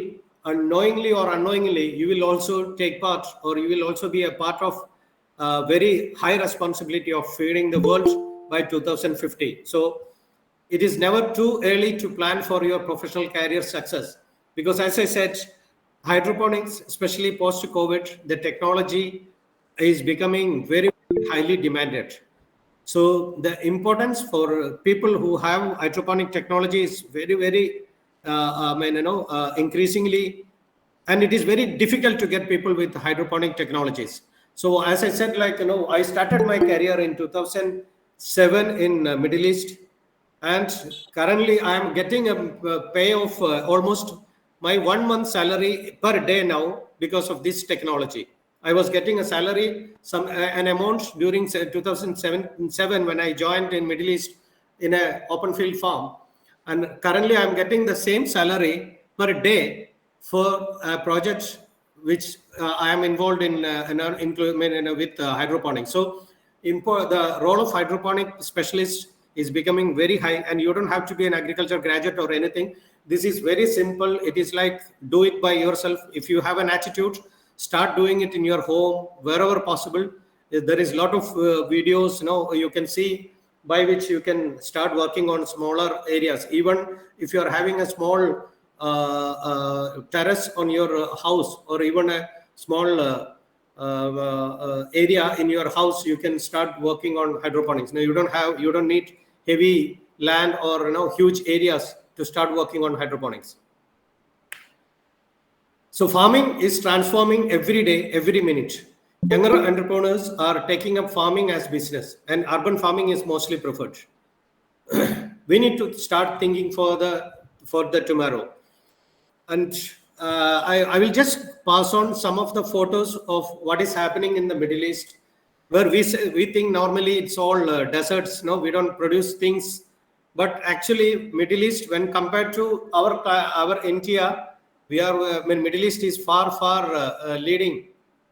unknowingly or unknowingly, you will also take part, or you will also be a part of very high responsibility of feeding the world by 2050. So it is never too early to plan for your professional career success, because as I said, hydroponics, especially post COVID, the technology is becoming very highly demanded. So the importance for people who have hydroponic technology is very increasingly, and it is very difficult to get people with hydroponic technologies. So as I said, I started my career in 2007 in Middle East, and currently I am getting a pay of almost my 1 month salary per day now because of this technology. I was getting a salary, an amount during 2007 when I joined in Middle East in a open field farm, and currently I am getting the same salary per day for projects which I am involved with hydroponics. So the role of hydroponic specialist is becoming very high, and you don't have to be an agriculture graduate or anything. This is very simple. It is like do it by yourself. If you have an attitude, start doing it in your home wherever possible. There is a lot of videos you can see by which you can start working on smaller areas. Even if you are having a small terrace on your house, or even a small area in your house, you can start working on hydroponics. Now you don't need heavy land or huge areas to start working on hydroponics. So farming is transforming every day, every minute. Younger entrepreneurs are taking up farming as business, and urban farming is mostly preferred. We need to start thinking for the tomorrow. And I will just pass on some of the photos of what is happening in the Middle East, where we think normally it's all deserts. No, we don't produce things, but actually Middle East, when compared to our India, Middle East is far leading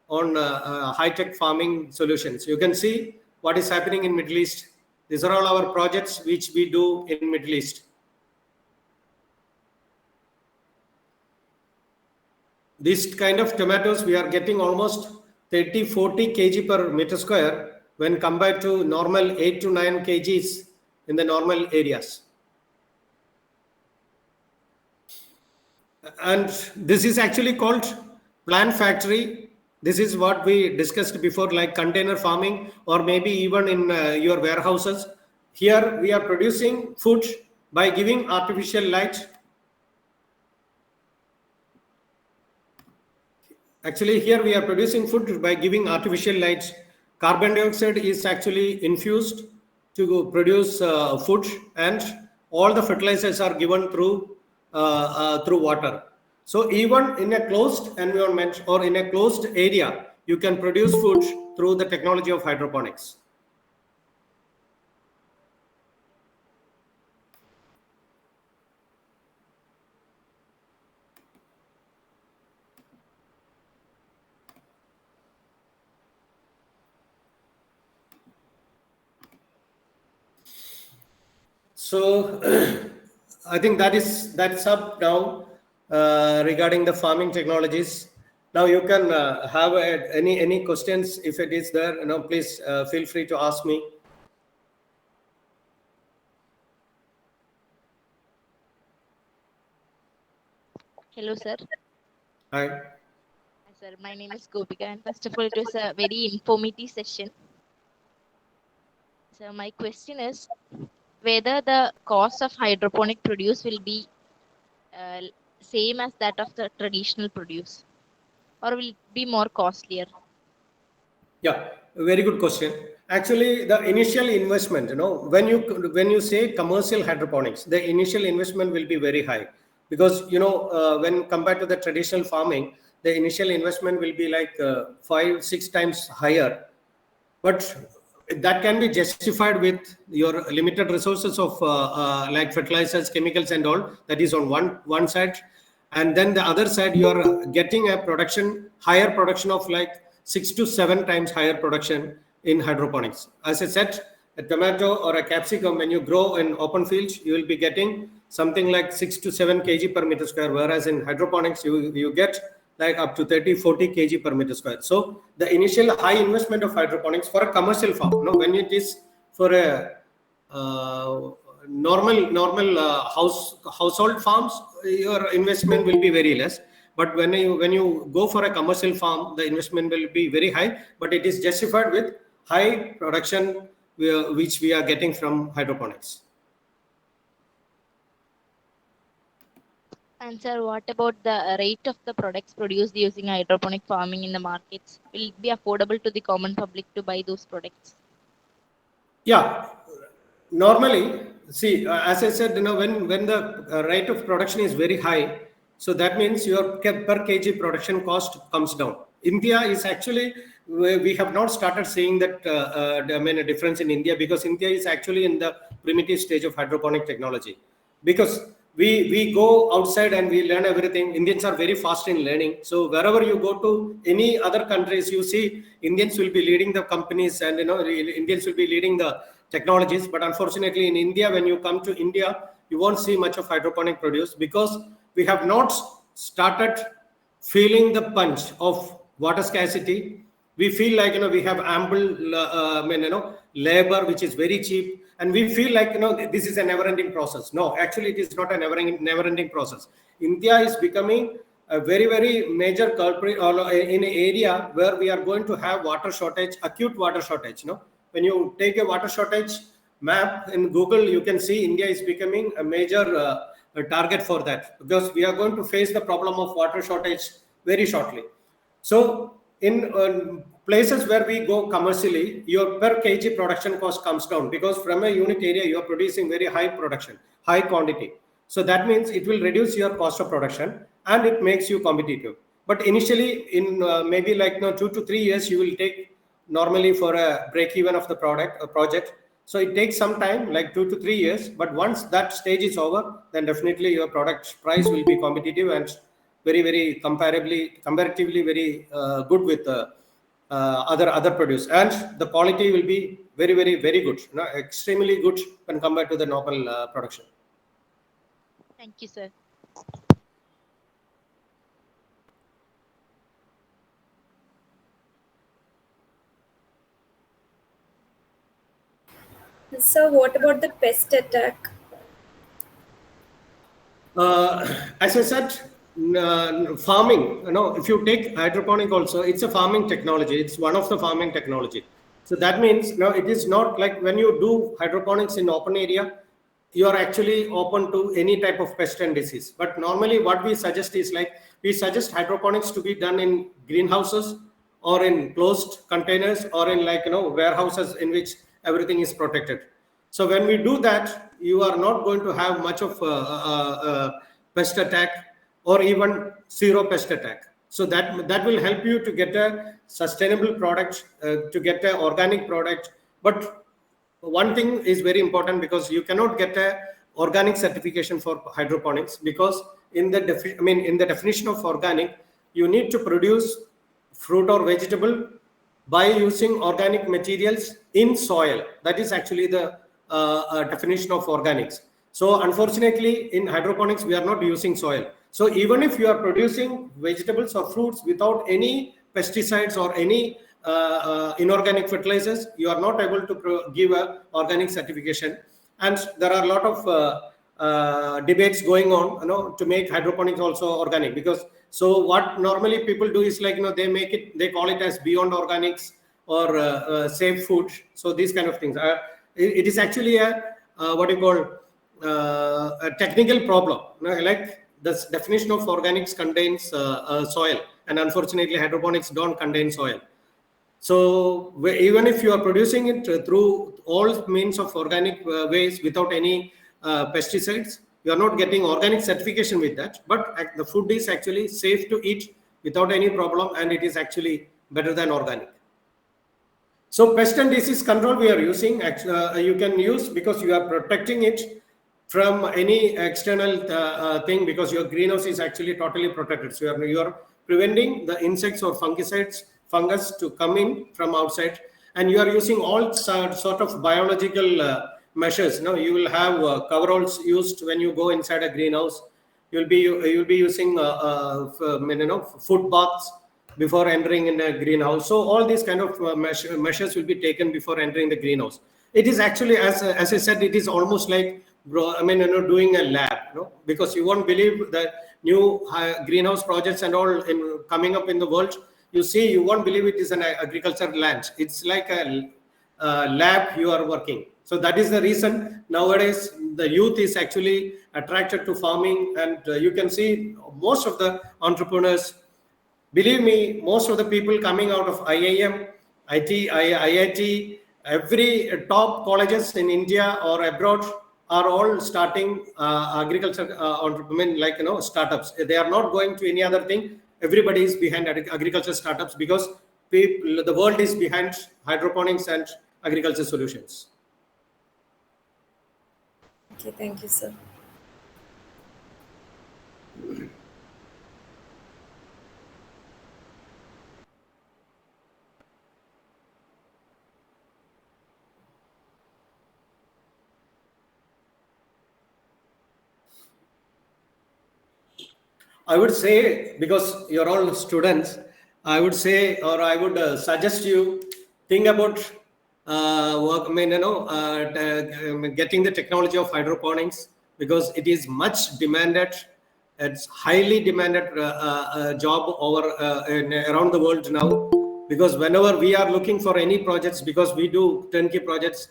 on high-tech farming solutions. You can see what is happening in Middle East. These are all our projects which we do in Middle East. This kind of tomatoes we are getting almost 30-40 kg per meter square when compared to normal 8 to 9 kgs in the normal areas. And this is actually called plant factory. This is what we discussed before, like container farming, or maybe even in your warehouses. Here we are producing food by giving artificial light. Actually, here we are producing food by giving artificial light. Carbon dioxide is actually infused to produce food, and all the fertilizers are given through water. So even in a closed environment or in a closed area, you can produce food through the technology of hydroponics. So I think that's up now regarding the farming technologies. Now you can have any questions if it is there. Please feel free to ask me. Hello, sir. Hi. Hi, sir. My name is Gopika, and first of all, it was a very informative session. So my question is whether the cost of hydroponic produce will be same as that of the traditional produce, or will it be more costlier? Yeah, very good question. Actually, the initial investment, when you say commercial hydroponics, the initial investment will be very high, because when compared to the traditional farming, the initial investment will be like 5-6 times higher. But that can be justified with your limited resources of like fertilizers, chemicals, and all. That is on one side, and then the other side you are getting a higher production of like 6 to 7 times higher production in hydroponics. As I said, a tomato or a capsicum, when you grow in open fields, you will be getting something like 6 to 7 kg per meter square, whereas in hydroponics you get like up to 30-40 kg per meter square. So the initial high investment of hydroponics for a commercial farm, when it is for a normal household farms, your investment will be very less. But when you go for a commercial farm, the investment will be very high, but it is justified with high production which we are getting from hydroponics. And sir, what about the rate of the products produced using hydroponic farming in the markets? Will it be affordable to the common public to buy those products? Yeah, normally, see, as I said, when the rate of production is very high, so that means your per kg production cost comes down. India is actually, we have not started seeing that a difference in India, because India is actually in the primitive stage of hydroponic technology. Because we go outside and we learn everything. Indians are very fast in learning. So wherever you go to any other countries, you see Indians will be leading the companies, and Indians will be leading the technologies. But unfortunately, in India, when you come to India, you won't see much of hydroponic produce, because we have not started feeling the punch of water scarcity. We feel like we have ample labor which is very cheap, and we feel like this is a never ending process. No, actually it is not a never ending process. India is becoming a very, very major culprit in an area where we are going to have water shortage, acute water shortage. When you take a water shortage map in Google, you can see India is becoming a major target for that, because we are going to face the problem of water shortage very shortly. So in places where we go commercially, your per kg production cost comes down, because from a unit area you are producing very high production, high quantity. So that means it will reduce your cost of production and it makes you competitive. But initially, in maybe like 2 to 3 years, you will take normally for a break even of the project. So it takes some time, like 2 to 3 years. But once that stage is over, then definitely your product price will be competitive and very, very comparatively very good with other produce, and the quality will be very, very, very good, extremely good when compared to the normal production. Thank you, sir. So, what about the pest attack? As I said, farming, if you take hydroponic also, it's a farming technology. It's one of the farming technology. So that means it is not like when you do hydroponics in open area, you are actually open to any type of pest and disease. But normally what we suggest is we suggest hydroponics to be done in greenhouses or in closed containers or in warehouses in which everything is protected. So when we do that, you are not going to have much of pest attack or even zero pest attack. So that will help you to get a sustainable product, to get an organic product. But one thing is very important, because you cannot get a organic certification for hydroponics, because in the definition of organic, you need to produce fruit or vegetable by using organic materials in soil. That is actually the definition of organics. So unfortunately, in hydroponics, we are not using soil. So even if you are producing vegetables or fruits without any pesticides or any inorganic fertilizers, you are not able to give a organic certification. And there are a lot of debates going on, to make hydroponics also organic. Because so what normally people do is they call it as beyond organics or safe food. So these kind of things. It is actually a what you call a technical problem. Like the definition of organics contains soil, and unfortunately hydroponics don't contain soil. So even if you are producing it through all means of organic ways without any pesticides, you are not getting organic certification with that. But the food is actually safe to eat without any problem, and it is actually better than organic. So pest and disease control we are using, you can use, because you are protecting it from any external thing, because your greenhouse is actually totally protected. So you are preventing the insects or fungus to come in from outside, and you are using all sort of biological measures. You will have coveralls used when you go inside a greenhouse. you'll be using food baths before entering in a greenhouse. So all these kind of measures will be taken before entering the greenhouse. It is actually, as I said, it is almost like, bro, doing a lab, because you won't believe the new greenhouse projects and all in coming up in the world. You see, you won't believe it is an agricultural land. It's like a lab you are working. So that is the reason nowadays the youth is actually attracted to farming, and you can see most of the entrepreneurs. Believe me, most of the people coming out of IIM, IIT, every top colleges in India or abroad are all starting agriculture like startups. They are not going to any other thing. Everybody is behind agriculture startups because the world is behind hydroponics and agriculture solutions. Okay, thank you, sir. I would say, because you're all students, I would say, or I would suggest you think about getting the technology of hydroponics, because it is much demanded. It's highly demanded job around the world now. Because whenever we are looking for any projects, because we do turnkey projects,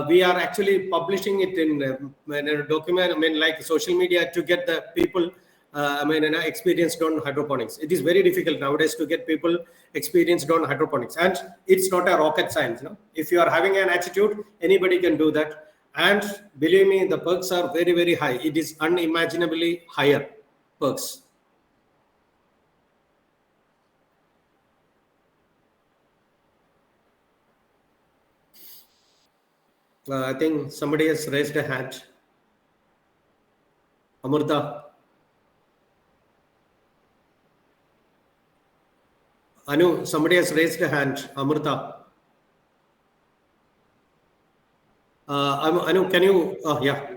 we are actually publishing it in a document, like social media, to get the people experienced on hydroponics. It is very difficult nowadays to get people experienced on hydroponics, and it's not a rocket science. If you are having an attitude, anybody can do that. And believe me, the perks are very, very high. It is unimaginably higher perks. I think somebody has raised a hand. Amurta. Anu, somebody has raised a hand. Amurta. Anu, can you? Yeah.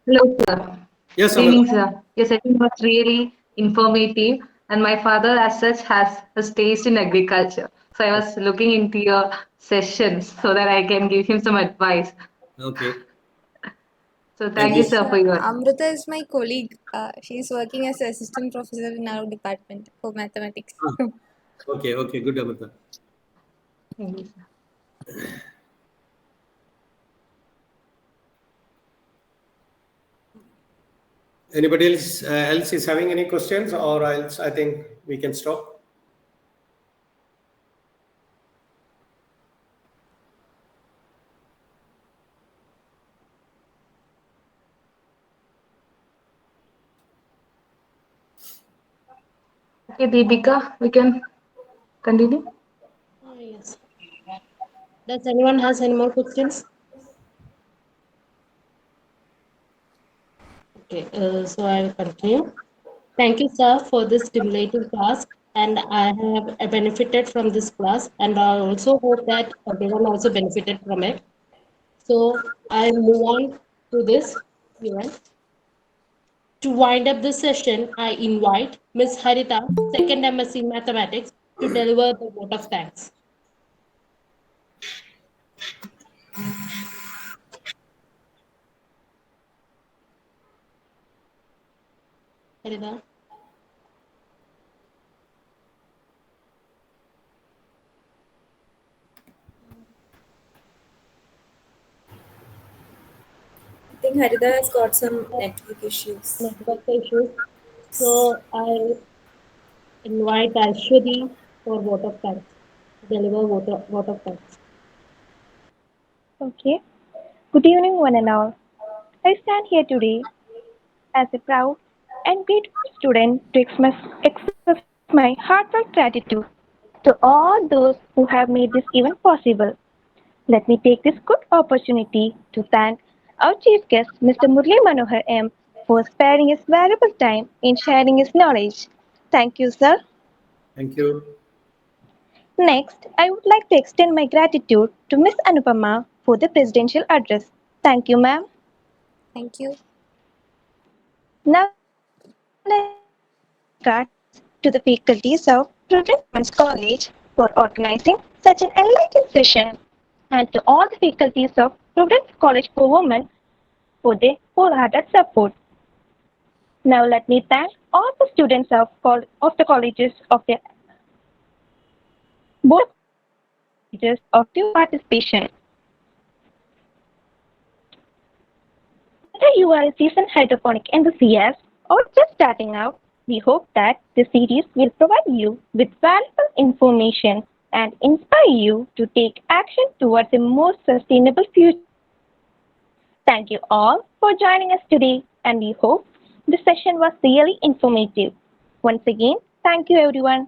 Hello, sir. Yes, Good evening, Amurta. sir. Your session was really informative, and my father, as such, has a taste in agriculture. So I was looking into your sessions so that I can give him some advice. Okay. So Thank thank you, you. sir, for your. Amrita is my colleague. She's working as assistant professor in our department for mathematics. Okay, okay, good, Amrita. Thank you, sir. Anybody else is having any questions, or else I think we can stop. Okay, Deepika, we can continue. Yes. Does anyone has any more questions? Okay, so I will continue. Thank you, sir, for this stimulating class, and I have benefited from this class, and I also hope that everyone also benefited from it. So I move on to this event. To wind up this session, I invite Ms. Harita, second MSc in Mathematics, to deliver the vote of thanks. Harita. I think Harida has got some network issues. Network issues. So I invite Ashwati for vote of thanks. Deliver vote of thanks. Okay. Good evening, one and all. I stand here today as a proud and grateful student to express my heartfelt gratitude to all those who have made this event possible. Let me take this good opportunity to thank our chief guest, Mr. Murli Manohar M., for sparing his valuable time in sharing his knowledge. Thank you, sir. Thank you. Next, I would like to extend my gratitude to Ms. Anupama for the presidential address. Thank you, ma'am. Thank you. Now Let me give my regards to the faculties of Prudence Women's College for organizing such an enlightening session, and to all the faculties of Prudence College for Women for their wholehearted support. Now let me thank all the students of the colleges of the both colleges of their participation. Whether you are a seasoned hydroponic enthusiast or just starting out, we hope that this series will provide you with valuable information and inspire you to take action towards a more sustainable future. Thank you all for joining us today, and we hope the session was really informative. Once again, thank you everyone.